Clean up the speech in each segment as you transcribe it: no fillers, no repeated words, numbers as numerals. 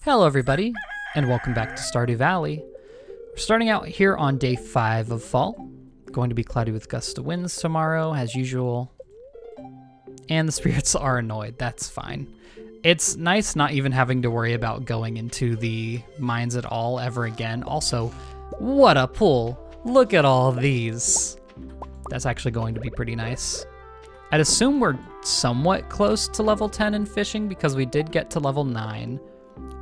Hello everybody, and welcome back to Stardew Valley. We're starting out here on day 5 of fall. Going to be cloudy with gusts of winds tomorrow, as usual. And the spirits are annoyed, that's fine. It's nice not even having to worry about going into the mines at all ever again. Also, what a pull! Look at all these. That's actually going to be pretty nice. I'd assume we're somewhat close to level 10 in fishing because we did get to level 9.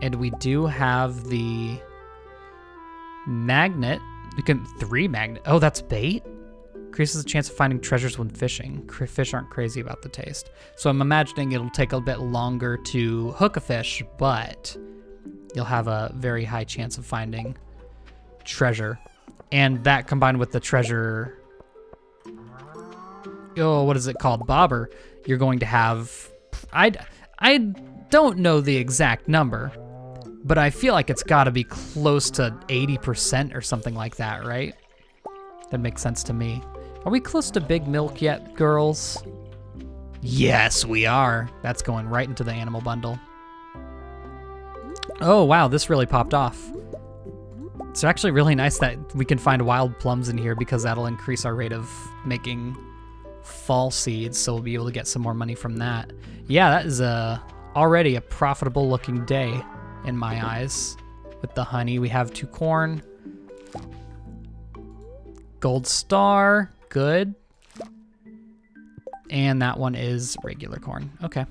And we do have the magnet. We can 3 magnet. Oh, that's bait? Increases the chance of finding treasures when fishing. Fish aren't crazy about the taste. So I'm imagining it'll take a bit longer to hook a fish, but you'll have a very high chance of finding treasure. And that combined with the treasure, oh, what is it called? Bobber. You're going to have, I don't know the exact number, but I feel like it's got to be close to 80% or something like that, right? That makes sense to me. Are we close to big milk yet, girls? Yes, we are. That's going right into the animal bundle. Oh, wow, this really popped off. It's actually really nice that we can find wild plums in here because that'll increase our rate of making fall seeds, so we'll be able to get some more money from that. Yeah, that is already a profitable looking day in my eyes. With the honey, we have 2 corn. Gold star, good. And that one is regular corn, okay.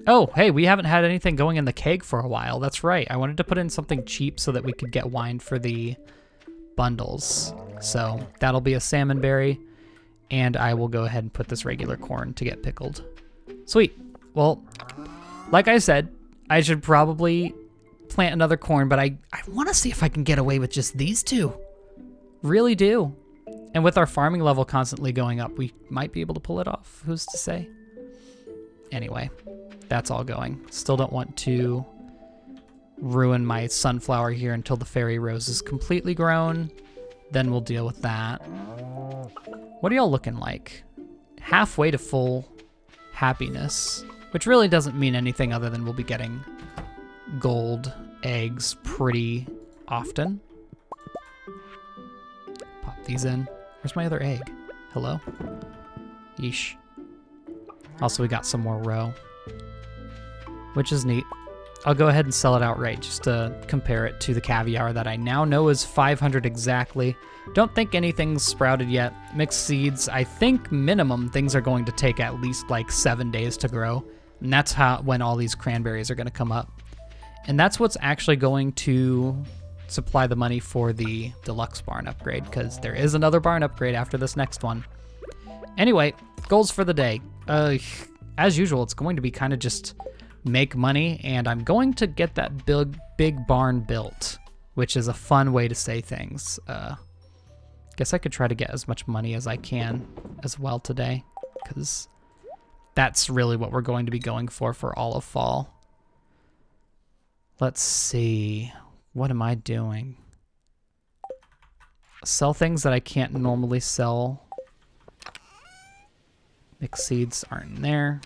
Oh, hey, we haven't had anything going in the keg for a while. That's right, I wanted to put in something cheap so that we could get wine for the bundles. So that'll be a salmon berry. And I will go ahead and put this regular corn to get pickled. Sweet. Well, like I said, I should probably plant another corn, but I want to see if I can get away with just these 2. Really do. And with our farming level constantly going up, we might be able to pull it off. Who's to say? Anyway, that's all going. Still don't want to ruin my sunflower here until the fairy rose is completely grown. Then we'll deal with that. What are y'all looking like? Halfway to full happiness, which really doesn't mean anything other than we'll be getting gold eggs pretty often. Pop these in. Where's my other egg? Hello? Yeesh. Also, we got some more roe, which is neat. I'll go ahead and sell it outright just to compare it to the caviar that I now know is 500 exactly. Don't think anything's sprouted yet. Mixed seeds, I think minimum things are going to take at least like 7 days to grow. And that's when all these cranberries are going to come up. And that's what's actually going to supply the money for the deluxe barn upgrade, because there is another barn upgrade after this next one. Anyway, goals for the day. As usual, it's going to be kind of just make money, and I'm going to get that big barn built, which is a fun way to say things. Guess I could try to get as much money as I can as well today, because that's really what we're going to be going for all of fall. Let's see, what am I doing? Sell things that I can't normally sell. Mixed seeds aren't in there.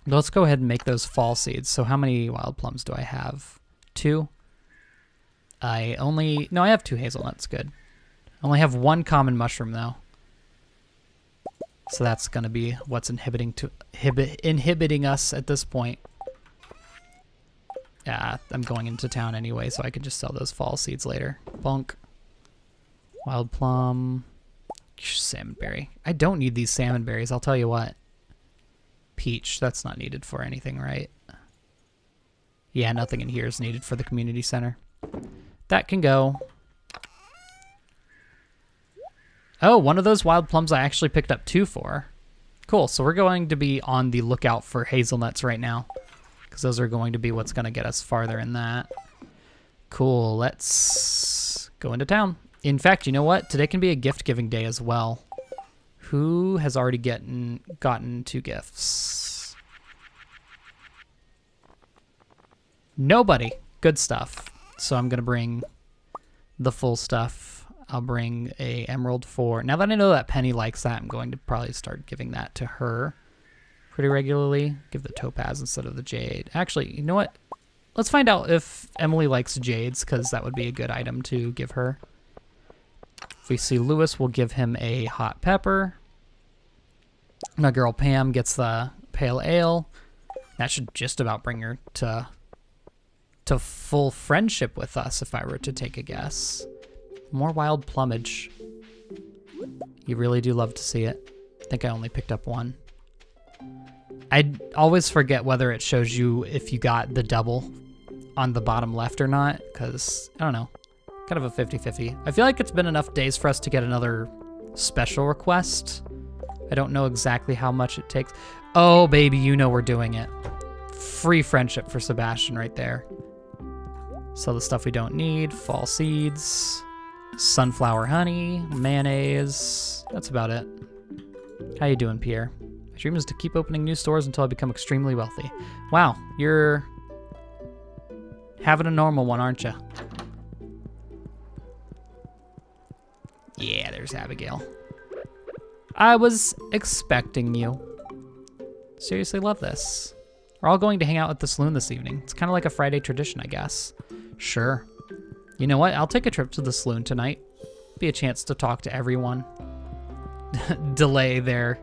Let's go ahead and make those fall seeds. So how many wild plums do I have? 2? I have 2 hazelnuts, good. I only have 1 common mushroom though. So that's gonna be what's inhibiting us at this point. Yeah, I'm going into town anyway, so I can just sell those fall seeds later. Bunk. Wild plum. Salmon berry. I don't need these salmon berries, I'll tell you what. Peach, that's not needed for anything, right? Yeah, nothing in here is needed for the community center. That can go. Oh, one of those wild plums I actually picked up 2 for. Cool, so we're going to be on the lookout for hazelnuts right now, because those are going to be what's going to get us farther in that. Cool, let's go into town. In fact, you know what? Today can be a gift-giving day as well. Who has already gotten 2 gifts? Nobody. Good stuff. So I'm going to bring the full stuff. I'll bring a emerald for... Now that I know that Penny likes that, I'm going to probably start giving that to her pretty regularly. Give the topaz instead of the jade. Actually, you know what? let's find out if Emily likes jades, because that would be a good item to give her. If we see Lewis, we'll give him a hot pepper. My girl Pam gets the pale ale. That should just about bring her to full friendship with us, if I were to take a guess. More wild plumage. You really do love to see it. I think I only picked up one. I always forget whether it shows you if you got the double on the bottom left or not, because, I don't know, kind of a 50-50. I feel like it's been enough days for us to get another special request. I don't know exactly how much it takes. Oh, baby, you know we're doing it. Free friendship for Sebastian right there. So the stuff we don't need, fall seeds, sunflower honey, mayonnaise. That's about it. How you doing, Pierre? My dream is to keep opening new stores until I become extremely wealthy. Wow, you're having a normal one, aren't you? Yeah, there's Abigail. I was expecting you. Seriously love this. We're all going to hang out at the saloon this evening. It's kind of like a Friday tradition, I guess. Sure. You know what? I'll take a trip to the saloon tonight. Be a chance to talk to everyone. Delay their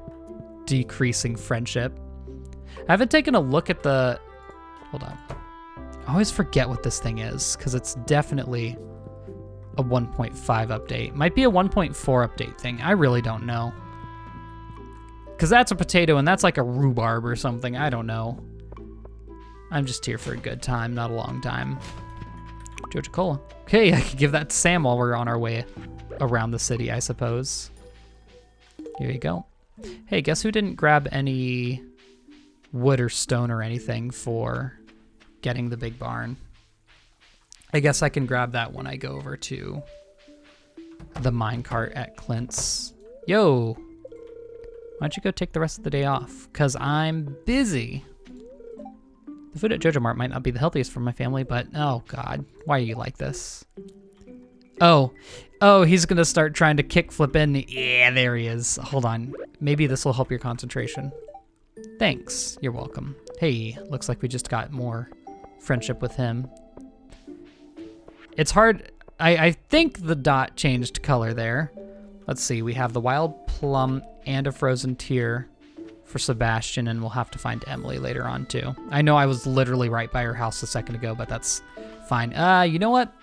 decreasing friendship. I haven't taken a look at the... Hold on. I always forget what this thing is, because it's definitely a 1.5 update. Might be a 1.4 update thing. I really don't know. Because that's a potato, and that's like a rhubarb or something. I don't know. I'm just here for a good time, not a long time. Georgia Cola. Okay, I could give that to Sam while we're on our way around the city, I suppose. Here you go. Hey, guess who didn't grab any wood or stone or anything for getting the big barn? I guess I can grab that when I go over to the minecart at Clint's. Yo, why don't you go take the rest of the day off? Because I'm busy. The food at Jojo Mart might not be the healthiest for my family, but oh God, why are you like this? Oh, he's gonna start trying to kickflip in. Yeah, there he is. Hold on, maybe this will help your concentration. Thanks, you're welcome. Hey, looks like we just got more friendship with him. It's hard, I think the dot changed color there. Let's see, we have the wild plum and a frozen tear for Sebastian, and we'll have to find Emily later on too. I know I was literally right by her house a second ago, but that's fine. You know what?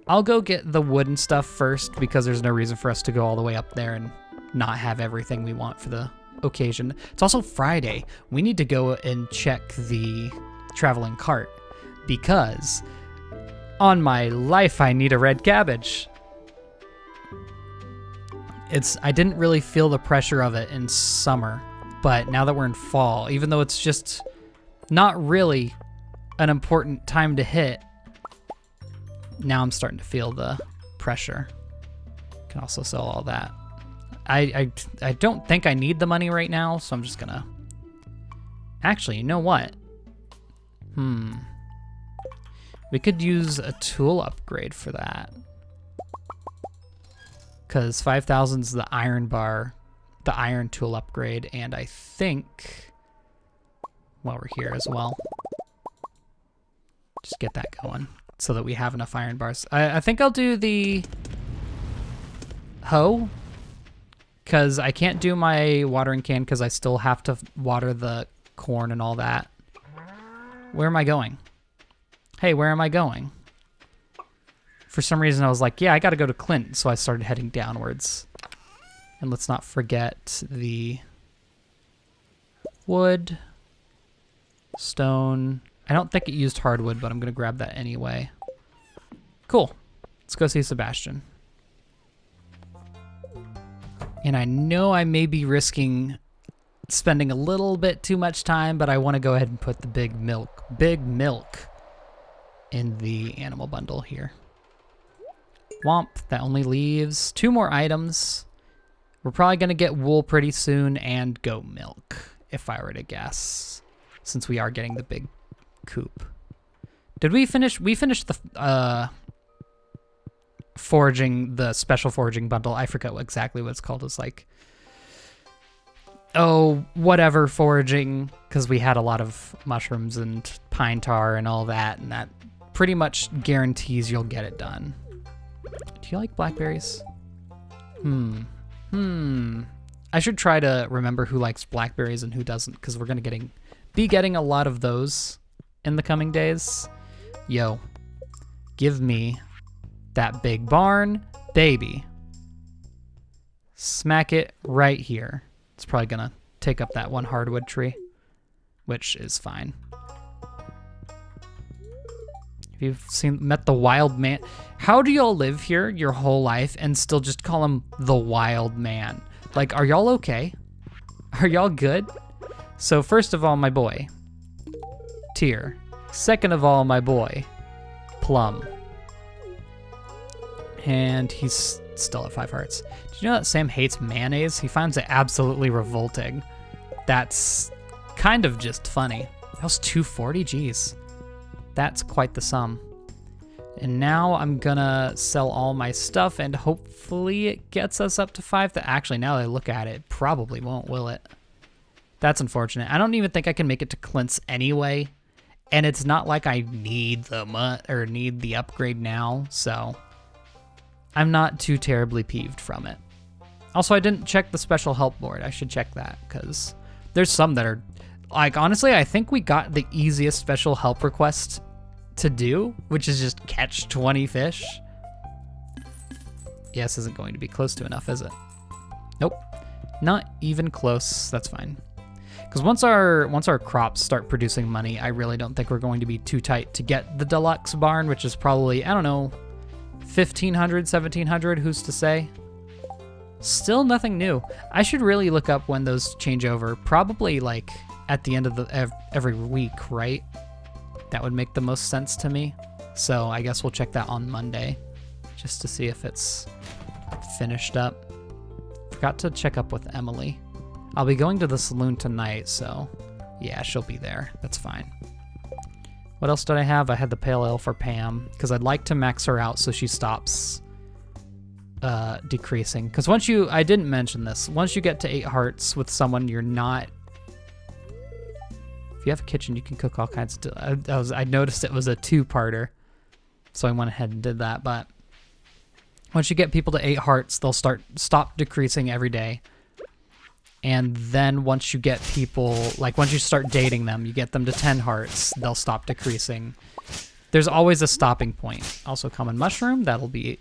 I'll go get the wooden stuff first, because there's no reason for us to go all the way up there and not have everything we want for the occasion. It's also Friday. We need to go and check the traveling cart, because on my life I need a red cabbage. I didn't really feel the pressure of it in summer, but now that we're in fall, even though it's just not really an important time to hit, now I'm starting to feel the pressure. Can also sell all that. I don't think I need the money right now, so I'm just gonna... Actually, you know what? We could use a tool upgrade for that. Because 5,000's the iron bar, the iron tool upgrade, and I think, while we're here as well, just get that going so that we have enough iron bars. I think I'll do the hoe, because I can't do my watering can because I still have to water the corn and all that. Where am I going? Hey, where am I going? For some reason, I was like, yeah, I got to go to Clint, so I started heading downwards. And let's not forget the wood, stone. I don't think it used hardwood, but I'm going to grab that anyway. Cool. Let's go see Sebastian. And I know I may be risking spending a little bit too much time, but I want to go ahead and put the big milk in the animal bundle here. Womp, that only leaves 2 more items. We're probably going to get wool pretty soon and goat milk, if I were to guess, since we are getting the big coop. Did we finish? We finished the foraging, the special foraging bundle. I forget exactly what it's called. It's like oh, whatever foraging, because we had a lot of mushrooms and pine tar and all that, and that pretty much guarantees you'll get it done. Do you like blackberries? I should try to remember who likes blackberries and who doesn't, because we're going to be getting a lot of those in the coming days. Yo, give me that big barn, baby. Smack it right here. It's probably going to take up that one hardwood tree, which is fine. Have you met the wild man? How do y'all live here your whole life and still just call him the wild man? Like, are y'all okay? Are y'all good? So first of all, my boy, Tear. Second of all, my boy, Plum. And he's still at 5 hearts. Did you know that Sam hates mayonnaise? He finds it absolutely revolting. That's kind of just funny. That was 240, geez. That's quite the sum. And now I'm gonna sell all my stuff and hopefully it gets us up to 5. Actually, now that I look at it, probably won't, will it? That's unfortunate. I don't even think I can make it to Clint's anyway. And it's not like I need the upgrade now, so I'm not too terribly peeved from it. Also, I didn't check the special help board. I should check that, because there's some that are, like, honestly, I think we got the easiest special help request to do, which is just catch 20 fish. Yes, isn't going to be close to enough, is it? Nope, not even close. That's fine. Because once our crops start producing money, I really don't think we're going to be too tight to get the deluxe barn, which is probably, I don't know, 1,500, 1,700, who's to say? Still nothing new. I should really look up when those change over. Probably like at the end of every week, right? That would make the most sense to me. So I guess we'll check that on Monday just to see if it's finished up. Forgot to check up with Emily. I'll be going to the saloon tonight, so yeah, she'll be there. That's fine. What else did I have? I had the pale ale for Pam, because I'd like to max her out so she stops decreasing. Because I didn't mention this, once you get to 8 hearts with someone you're not, if you have a kitchen, you can cook all kinds of, I noticed it was a 2-parter, so I went ahead and did that. But once you get people to 8 hearts, they'll stop decreasing every day. And then once you get people, like once you start dating them, you get them to 10 hearts, they'll stop decreasing. There's always a stopping point. Also, common mushroom, that'll be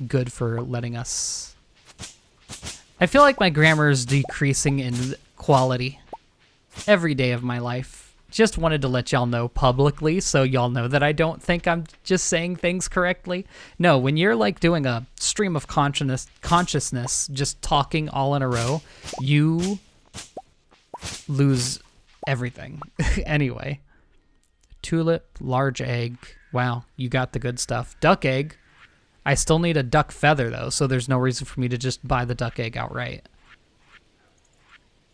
good for letting us... I feel like my grammar is decreasing in quality every day of my life. Just wanted to let y'all know publicly so y'all know that I don't think I'm just saying things correctly. No, when you're like doing a stream of consciousness, just talking all in a row, you lose everything. Anyway, tulip, large egg. Wow, you got the good stuff. Duck egg. I still need a duck feather though, so there's no reason for me to just buy the duck egg outright.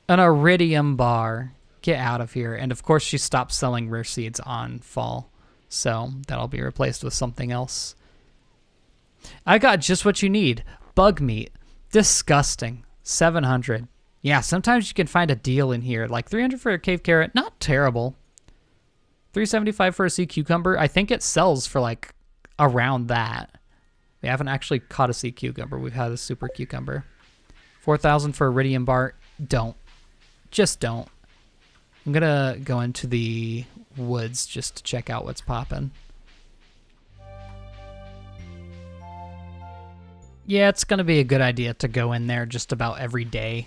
An iridium bar. Get out of here. And of course she stopped selling rare seeds on fall, so that'll be replaced with something else. I got just what you need. Bug meat. Disgusting. 700. Yeah, sometimes you can find a deal in here. Like 300 for a cave carrot. Not terrible. 375 for a sea cucumber. I think it sells for like around that. We haven't actually caught a sea cucumber. We've had a super cucumber. 4,000 for iridium bar. Don't. Just don't. I'm gonna go into the woods just to check out what's popping. Yeah, it's gonna be a good idea to go in there just about every day.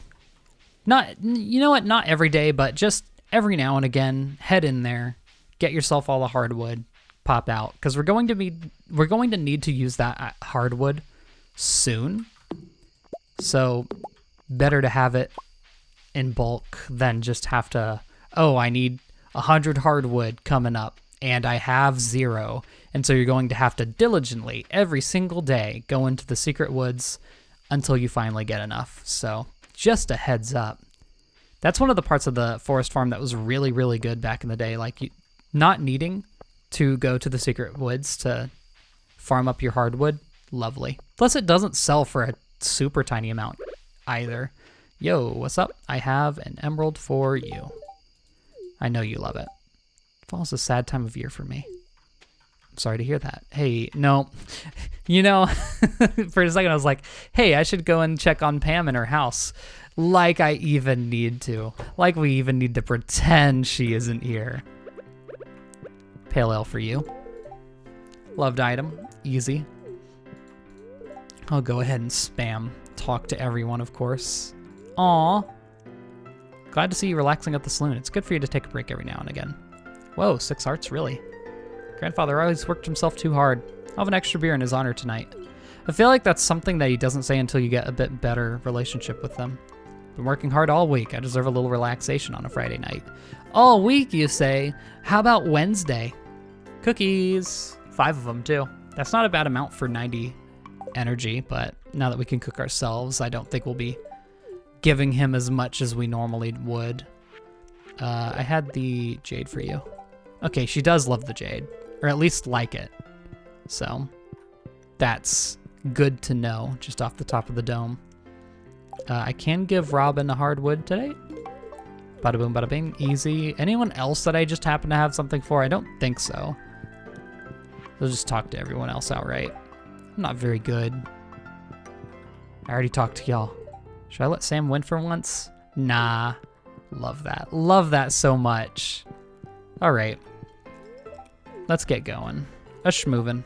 You know what? Not every day, but just every now and again. Head in there, get yourself all the hardwood, pop out, because we're going to need to use that hardwood soon. So better to have it in bulk than just have to. Oh, I need 100 hardwood coming up, and I have 0. And so you're going to have to diligently, every single day, go into the secret woods until you finally get enough. So just a heads up. That's one of the parts of the forest farm that was really, really good back in the day. Like, not needing to go to the secret woods to farm up your hardwood. Lovely. Plus, it doesn't sell for a super tiny amount either. Yo, what's up? I have an emerald for you. I know you love it. Fall's a sad time of year for me. I'm sorry to hear that. Hey, no. You know, for a second I was like, hey, I should go and check on Pam in her house. Like I even need to. Like we even need to pretend she isn't here. Pale ale for you. Loved item. Easy. I'll go ahead and spam. Talk to everyone, of course. Aw. Glad to see you relaxing at the saloon. It's good for you to take a break every now and again. Whoa, 6 hearts, really? Grandfather always worked himself too hard. I'll have an extra beer in his honor tonight. I feel like that's something that he doesn't say until you get a bit better relationship with them. Been working hard all week. I deserve a little relaxation on a Friday night. All week, you say? How about Wednesday? Cookies. 5 of them, too. That's not a bad amount for 90 energy, but now that we can cook ourselves, I don't think we'll be giving him as much as we normally would. I had the jade for you. Okay, she does love the jade, or at least like it. So that's good to know, just off the top of the dome. I can give Robin a hardwood today. Bada boom, bada bing, easy. Anyone else that I just happen to have something for? I don't think so. I'll just talk to everyone else outright. I'm not very good. I already talked to y'all. Should I let Sam win for once? Nah. Love that. Love that so much. All right. Let's get going. A schmoovin'.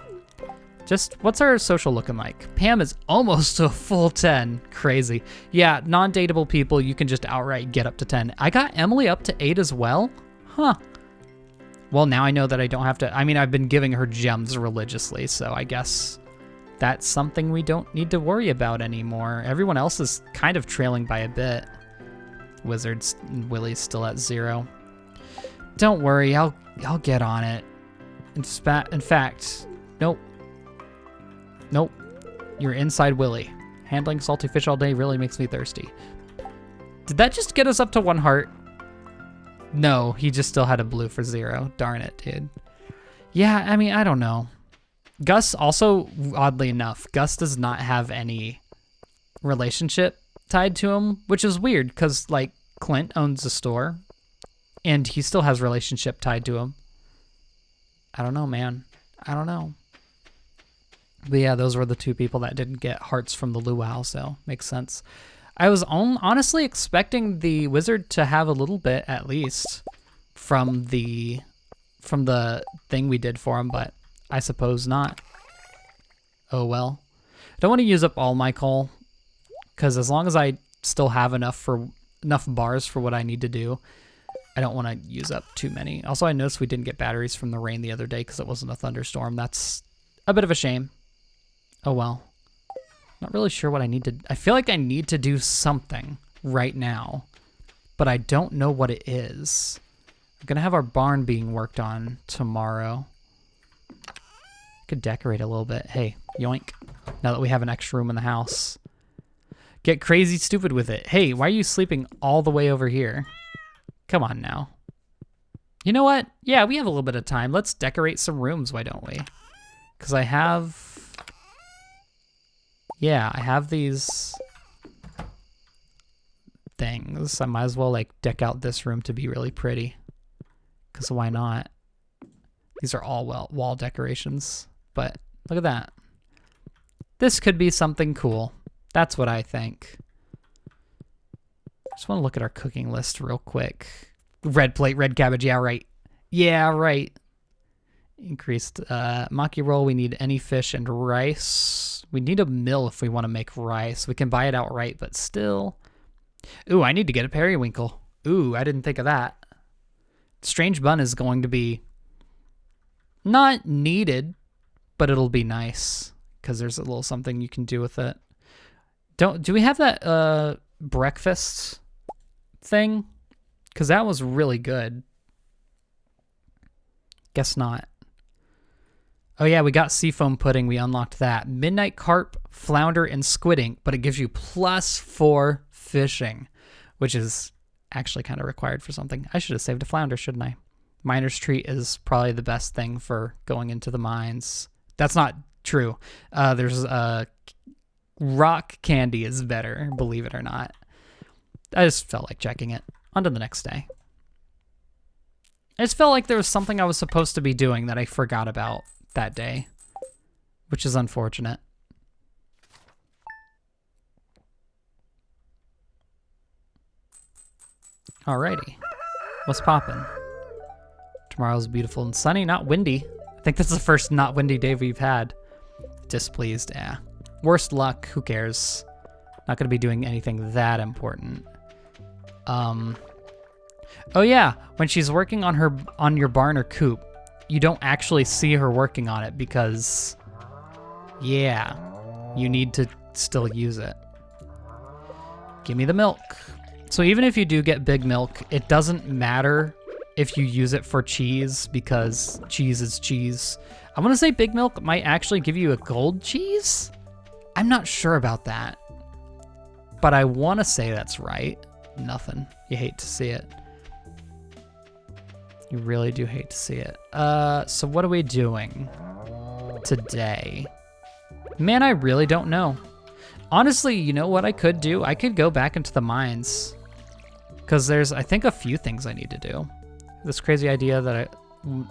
Just, what's our social looking like? Pam is almost to a full 10. Crazy. Yeah, non-dateable people, you can just outright get up to 10. I got Emily up to 8 as well? Huh. Well, now I know that I don't have to, I mean, I've been giving her gems religiously, so I guess that's something we don't need to worry about anymore. Everyone else is kind of trailing by a bit. Wizards and Willie's still at 0. Don't worry, I'll get on it. In fact, nope. Nope. You're inside Willie. Handling salty fish all day really makes me thirsty. Did that just get us up to 1 heart? No, he just still had a blue for 0. Darn it, dude. Yeah, I mean, I don't know. Gus also, oddly enough, Gus does not have any relationship tied to him, which is weird because, like, Clint owns a store and he still has relationship tied to him. I don't know, man. I don't know. But yeah, those were the 2 people that didn't get hearts from the luau, so makes sense. I was honestly expecting the wizard to have a little bit, at least, from the thing we did for him, but I suppose not. Oh well. I don't want to use up all my coal, because as long as I still have enough bars for what I need to do, I don't want to use up too many. Also, I noticed we didn't get batteries from the rain the other day because it wasn't a thunderstorm. That's a bit of a shame. Oh well. Not really sure what I need to... I feel like I need to do something right now, but I don't know what it is. I'm going to have our barn being worked on tomorrow. Could decorate a little bit. Hey, yoink. Now that we have an extra room in the house. Get crazy stupid with it. Hey, why are you sleeping all the way over here? Come on now. You know what? Yeah, we have a little bit of time. Let's decorate some rooms, why don't we? Because I have... Yeah, I have these things. I might as well, like, deck out this room to be really pretty. Because why not? These are all wall decorations. But look at that. This could be something cool. That's what I think. Just want to look at our cooking list real quick. Red plate, red cabbage. Yeah, right. Yeah, right. Increased maki roll. We need any fish and rice. We need a mill if we want to make rice. We can buy it outright, but still. Ooh, I need to get a periwinkle. Ooh, I didn't think of that. Strange bun is going to be not needed, but it'll be nice because there's a little something you can do with it. Do we have that breakfast thing? Because that was really good. Guess not. Oh yeah, we got seafoam pudding. We unlocked that. Midnight carp, flounder, and squid ink, but it gives you +4 fishing, which is actually kind of required for something. I should have saved a flounder, shouldn't I? Miner's treat is probably the best thing for going into the mines. That's not true. There's rock candy is better, believe it or not. I just felt like checking it. On to the next day. I just felt like there was something I was supposed to be doing that I forgot about that day, which is unfortunate. Alrighty. What's poppin'? Tomorrow's beautiful and sunny, not windy. I think that's the first not windy day we've had. Displeased, yeah. Worst luck, who cares? Not gonna be doing anything that important. Oh yeah, when she's working on your barn or coop, you don't actually see her working on it because, yeah, you need to still use it. Give me the milk. So even if you do get big milk, it doesn't matter if you use it for cheese because cheese is cheese. I want to say big milk might actually give you a gold cheese. I'm not sure about that, but I want to say that's right. Nothing. You hate to see it. You really do hate to see it. So what are we doing today? Man, I really don't know. Honestly, you know what I could do? I could go back into the mines because there's, I think, a few things I need to do. This crazy idea that I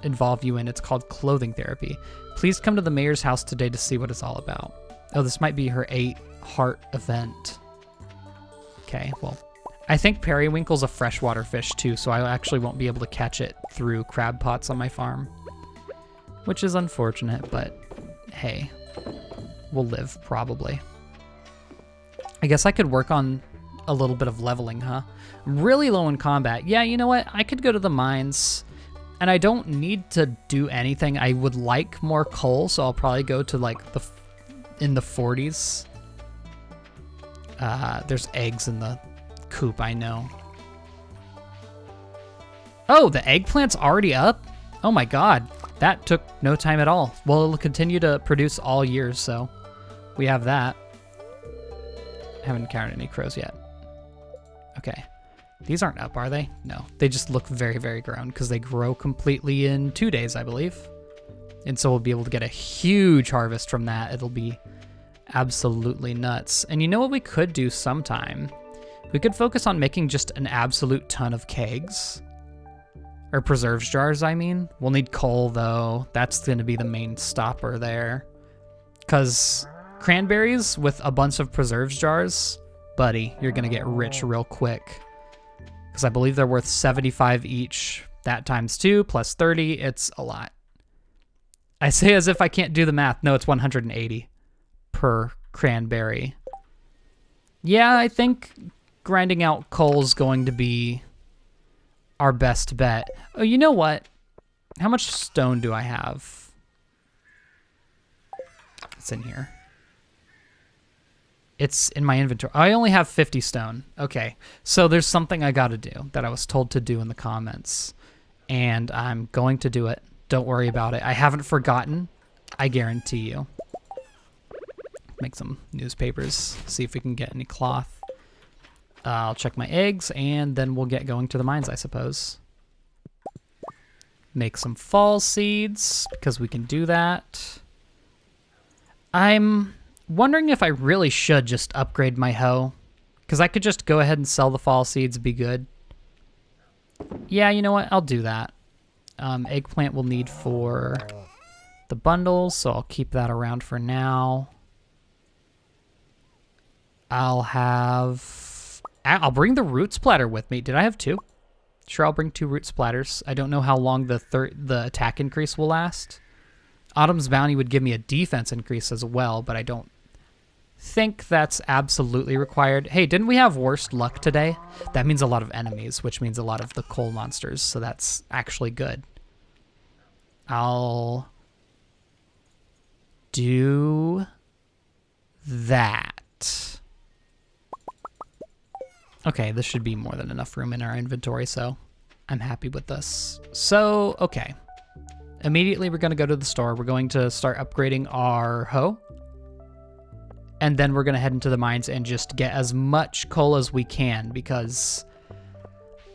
involve you in, it's called clothing therapy. Please come to the mayor's house today to see what it's all about. Oh, this might be her 8-heart event. Okay, well, I think periwinkle's a freshwater fish too, so I actually won't be able to catch it through crab pots on my farm, which is unfortunate, but hey, we'll live probably. I guess I could work on a little bit of leveling, huh? I'm really low in combat. Yeah, you know what? I could go to the mines, and I don't need to do anything. I would like more coal, so I'll probably go to like in the 40s. There's eggs in the coop, I know. Oh, the eggplant's already up? Oh my god, that took no time at all. Well, it'll continue to produce all year, so we have that. Haven't encountered any crows yet. Okay. These aren't up, are they? No. They just look very, very grown because they grow completely in 2 days, I believe. And so we'll be able to get a huge harvest from that. It'll be absolutely nuts. And you know what we could do sometime? We could focus on making just an absolute ton of kegs. Or preserves jars, I mean. We'll need coal, though. That's going to be the main stopper there. Because cranberries with a bunch of preserves jars, buddy, you're going to get rich real quick. Because I believe they're worth 75 each. That times 2 plus 30, it's a lot. I say as if I can't do the math. No, it's 180 per cranberry. Yeah, I think grinding out coal's going to be our best bet. Oh, you know what? How much stone do I have? It's in here. It's in my inventory. I only have 50 stone. Okay, so there's something I gotta do that I was told to do in the comments. And I'm going to do it. Don't worry about it. I haven't forgotten. I guarantee you. Make some newspapers. See if we can get any cloth. I'll check my eggs, and then we'll get going to the mines, I suppose. Make some fall seeds, because we can do that. I'm wondering if I really should just upgrade my hoe, because I could just go ahead and sell the fall seeds, be good. Yeah, you know what? I'll do that. Eggplant we'll need for the bundles, so I'll keep that around for now. I'll bring the root splatter with me. Did I have 2? Sure, I'll bring 2 root splatters. I don't know how long the attack increase will last. Autumn's Bounty would give me a defense increase as well, but I don't think that's absolutely required. Hey, didn't we have worst luck today? That means a lot of enemies, which means a lot of the coal monsters, so that's actually good. I'll do that. Okay, this should be more than enough room in our inventory, so I'm happy with this. So, okay. Immediately we're going to go to the store. We're going to start upgrading our hoe. And then we're going to head into the mines and just get as much coal as we can because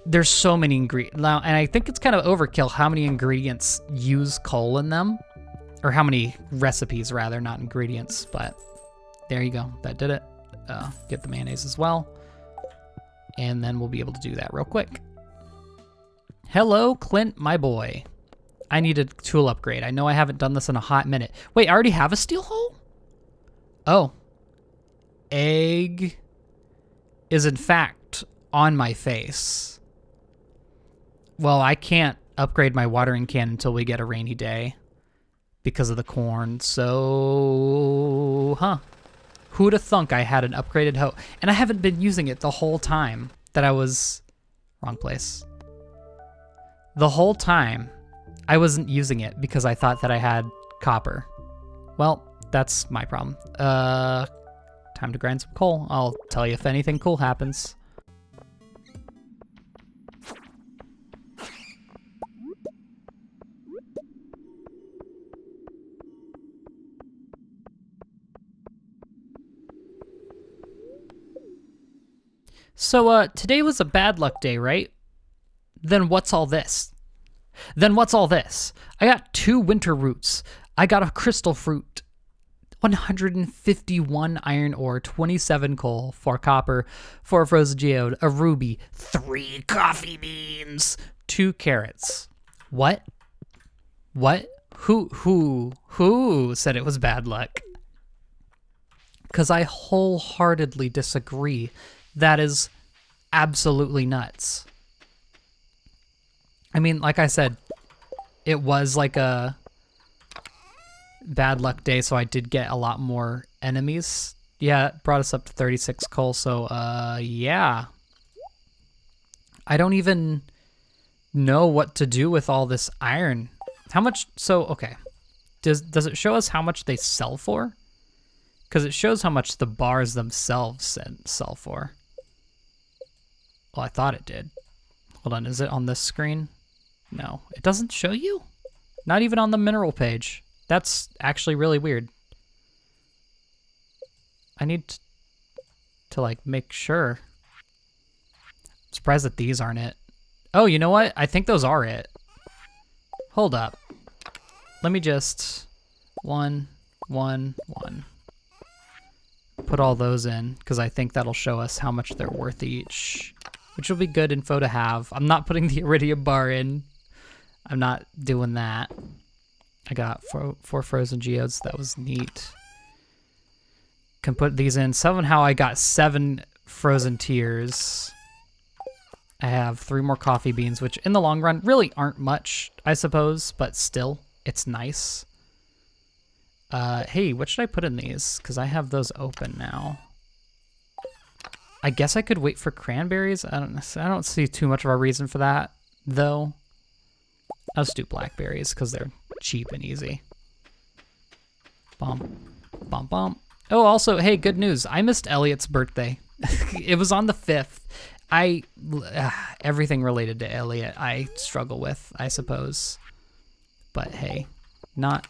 there's so many ingredients. Now, and I think it's kind of overkill how many ingredients use coal in them. Or how many recipes, rather, not ingredients. But there you go. That did it. Get the mayonnaise as well. and then we'll be able to do that real quick. Hello, Clint, my boy. I need a tool upgrade. I know I haven't done this in a hot minute. Wait, I already have a steel hoe? Oh. Egg is in fact on my face. Well, I can't upgrade my watering can until we get a rainy day because of the corn. So, who'd have thunk I had an upgraded hoe? And I haven't been using it the whole time that I was... Wrong place. The whole time I wasn't using it because I thought that I had copper. Well, that's my problem. Time to grind some coal. I'll tell you if anything cool happens. So, today was a bad luck day, right? Then what's all this? Then what's all this? I got 2 winter roots. I got a crystal fruit. 151 iron ore, 27 coal, 4 copper, 4 frozen geode, a ruby, 3 coffee beans, 2 carrots. What? What? Who said it was bad luck? Because I wholeheartedly disagree. That is absolutely nuts. I mean, like I said, it was like a bad luck day, so I did get a lot more enemies. Yeah, it brought us up to 36 coal, so yeah. I don't even know what to do with all this iron. How much, so, okay. Does it show us how much they sell for? Because it shows how much the bars themselves sell for. Well, I thought it did. Hold on, is it on this screen? No, it doesn't show you? Not even on the mineral page. That's actually really weird. I need to like make sure. I'm surprised that these aren't it. Oh, you know what? I think those are it. Hold up. Let me just 1, 1, 1. Put all those in because I think that'll show us how much they're worth each, which will be good info to have. I'm not putting the iridium bar in. I'm not doing that. I got 4 frozen geodes. That was neat. Can put these in. Somehow I got 7 frozen tears. I have 3 more coffee beans, which in the long run really aren't much, I suppose, but still, it's nice. Hey, what should I put in these? Because I have those open now. I guess I could wait for cranberries. I don't see too much of a reason for that, though. I'll just do blackberries because they're cheap and easy. Bump, bump, bump. Oh, also, hey, good news. I missed Elliot's birthday. It was on the 5th. Everything related to Elliot I struggle with, I suppose. But hey, not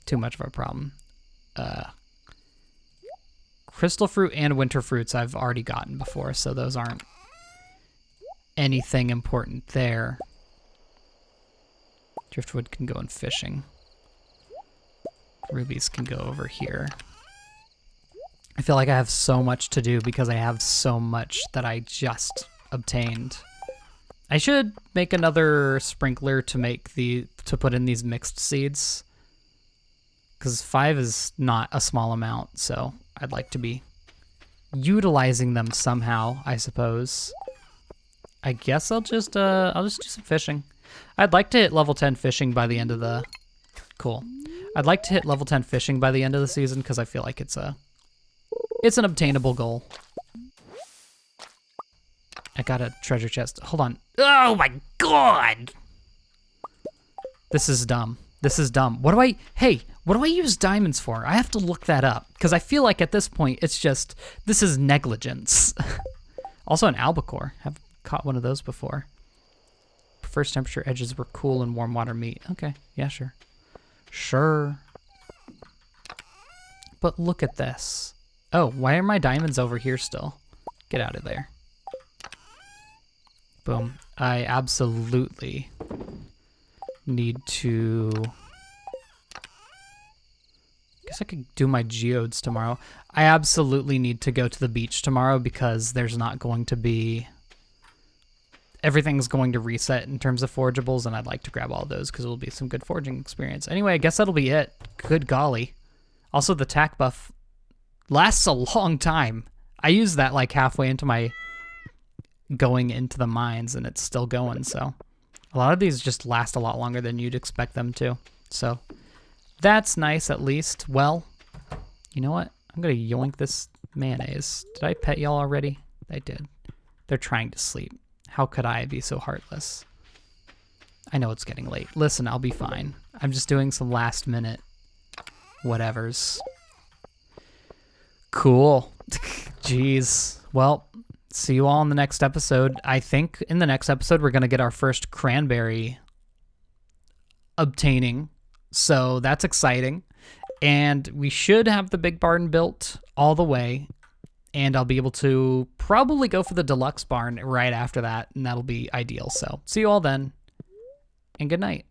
too much of a problem. Crystal fruit and winter fruits I've already gotten before, so those aren't anything important there. Driftwood can go in fishing. Rubies can go over here. I feel like I have so much to do because I have so much that I just obtained. I should make another sprinkler to put in these mixed seeds, because 5 is not a small amount, so I'd like to be utilizing them somehow, I suppose. I guess I'll just do some fishing. I'd like to hit level 10 fishing by the end of the... Cool. I'd like to hit level 10 fishing by the end of the season because I feel like it's an obtainable goal. I got a treasure chest. Hold on. Oh my god! This is dumb. This is dumb. What do I use diamonds for? I have to look that up because I feel like at this point it's just, this is negligence. Also an albacore. I've caught one of those before. First temperature edges were cool and warm water meat. Okay, yeah, sure. Sure. But look at this. Oh, why are my diamonds over here still? Get out of there. Boom. I absolutely need to guess I could do my geodes tomorrow. I absolutely need to go to the beach tomorrow because there's not going to be... Everything's going to reset in terms of forgeables, and I'd like to grab all those because it will be some good forging experience. Anyway, I guess that'll be it. Good golly. Also, the tack buff lasts a long time. I used that like halfway into my going into the mines, and it's still going, so... A lot of these just last a lot longer than you'd expect them to. So, that's nice at least. Well, you know what? I'm going to yoink this mayonnaise. Did I pet y'all already? I did. They're trying to sleep. How could I be so heartless? I know it's getting late. Listen, I'll be fine. I'm just doing some last minute whatevers. Cool. Jeez. Well, see you all in the next episode. I think in the next episode we're going to get our first cranberry obtaining. So that's exciting. And we should have the big barn built all the way. And I'll be able to probably go for the deluxe barn right after that, and that'll be ideal. So see you all then, and good night.